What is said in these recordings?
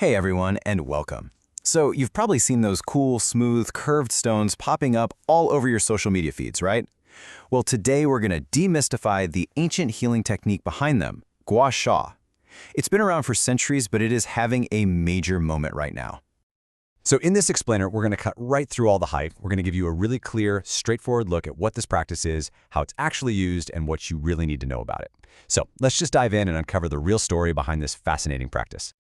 Hey everyone, and welcome. So you've probably seen those cool, smooth, curved stones popping up all over your social media feeds, right? Well, today we're going to demystify the ancient healing technique behind them, Gua Sha. It's been around for centuries, but it is having a major moment right now. So in this explainer, we're going to cut right through all the hype. We're going to give you a really clear, straightforward look at what this practice is, how it's actually used, and what you really need to know about it. So let's just dive in and uncover the real story behind this fascinating practice.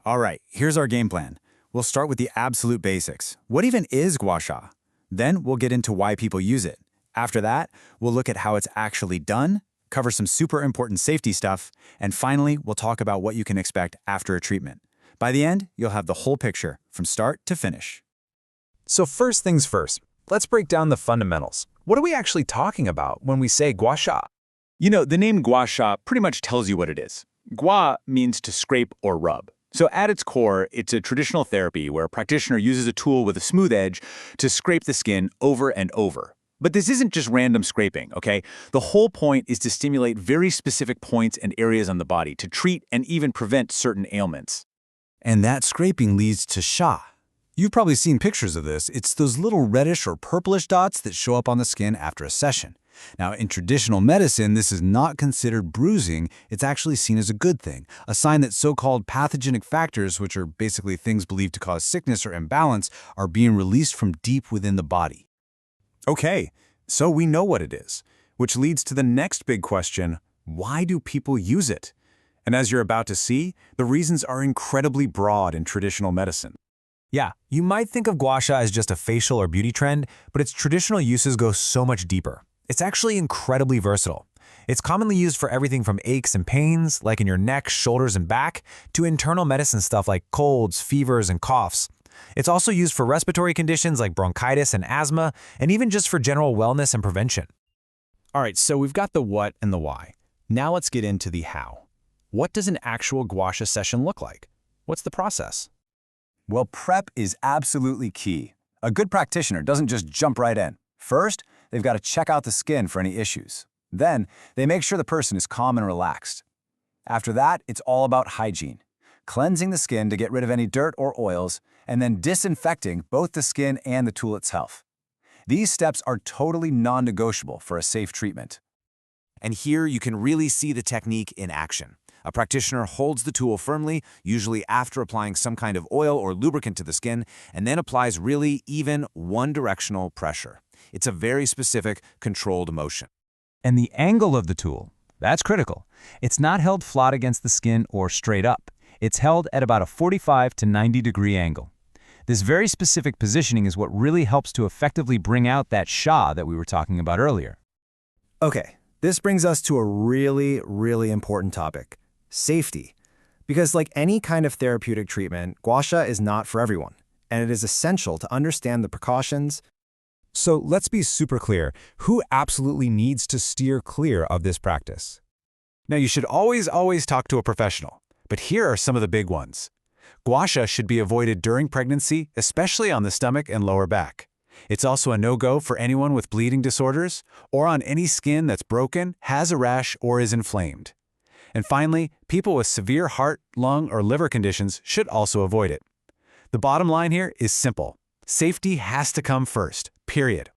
All right, here's our game plan. We'll start with the absolute basics. What even is Gua Sha? Then we'll get into why people use it. After that, we'll look at how it's actually done, cover some super important safety stuff, and finally, we'll talk about what you can expect after a treatment. By the end, you'll have the whole picture, from start to finish. So first things first, let's break down the fundamentals. What are we actually talking about when we say Gua Sha? You know, the name Gua Sha pretty much tells you what it is. Gua means to scrape or rub. So at its core, it's a traditional therapy where a practitioner uses a tool with a smooth edge to scrape the skin over and over. But this isn't just random scraping, okay? The whole point is to stimulate very specific points and areas on the body to treat and even prevent certain ailments. And that scraping leads to Sha. You've probably seen pictures of this. It's those little reddish or purplish dots that show up on the skin after a session. Now, in traditional medicine, this is not considered bruising. It's actually seen as a good thing, a sign that so-called pathogenic factors, which are basically things believed to cause sickness or imbalance, are being released from deep within the body. Okay, so we know what it is, which leads to the next big question: why do people use it? And as you're about to see, the reasons are incredibly broad in traditional medicine. Yeah, you might think of Gua Sha as just a facial or beauty trend, but its traditional uses go so much deeper. It's actually incredibly versatile. It's commonly used for everything from aches and pains, like in your neck, shoulders, and back, to internal medicine stuff like colds, fevers, and coughs. It's also used for respiratory conditions like bronchitis and asthma, and even just for general wellness and prevention. All right, so we've got the what and the why. Now let's get into the how. What does an actual Gua Sha session look like? What's the process? Well, prep is absolutely key. A good practitioner doesn't just jump right in. First, they've got to check out the skin for any issues. Then, they make sure the person is calm and relaxed. After that, it's all about hygiene, cleansing the skin to get rid of any dirt or oils, and then disinfecting both the skin and the tool itself. These steps are totally non-negotiable for a safe treatment. And here you can really see the technique in action. A practitioner holds the tool firmly, usually after applying some kind of oil or lubricant to the skin, and then applies really even one-directional pressure. It's a very specific, controlled motion. And the angle of the tool, that's critical. It's not held flat against the skin or straight up. It's held at about a 45 to 90 degree angle. This very specific positioning is what really helps to effectively bring out that Sha that we were talking about earlier. Okay, this brings us to a really, really important topic: safety. Because like any kind of therapeutic treatment, Gua Sha is not for everyone, and it is essential to understand the precautions. So let's be super clear. Who absolutely needs to steer clear of this practice? Now, you should always talk to a professional, but here are some of the big ones. Gua Sha should be avoided during pregnancy, especially on the stomach and lower back. It's also a no-go for anyone with bleeding disorders or on any skin that's broken, has a rash, or is inflamed. And finally, people with severe heart, lung, or liver conditions should also avoid it. The bottom line here is simple. Safety has to come first, period.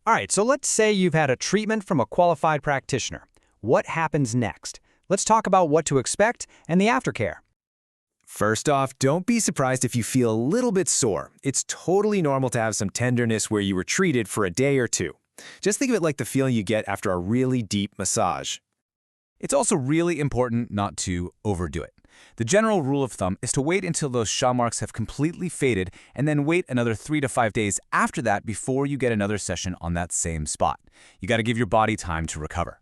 All right, so let's say you've had a treatment from a qualified practitioner. What happens next? Let's talk about what to expect and the aftercare. First off, don't be surprised if you feel a little bit sore. It's totally normal to have some tenderness where you were treated for a day or two. Just think of it like the feeling you get after a really deep massage. It's also really important not to overdo it. The general rule of thumb is to wait until those Sha marks have completely faded and then wait another 3 to 5 days after that before you get another session on that same spot. You got to give your body time to recover.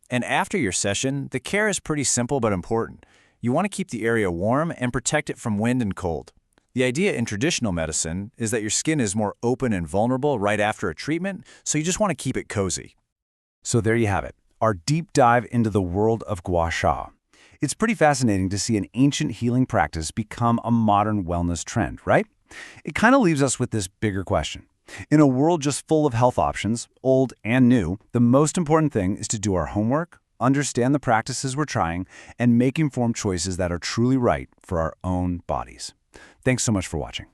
And after your session, the care is pretty simple but important. You want to keep the area warm and protect it from wind and cold. The idea in traditional medicine is that your skin is more open and vulnerable right after a treatment, so you just want to keep it cozy. So there you have it, our deep dive into the world of Gua Sha. It's pretty fascinating to see an ancient healing practice become a modern wellness trend, right? It kind of leaves us with this bigger question. In a world just full of health options, old and new, the most important thing is to do our homework, understand the practices we're trying, and make informed choices that are truly right for our own bodies. Thanks so much for watching.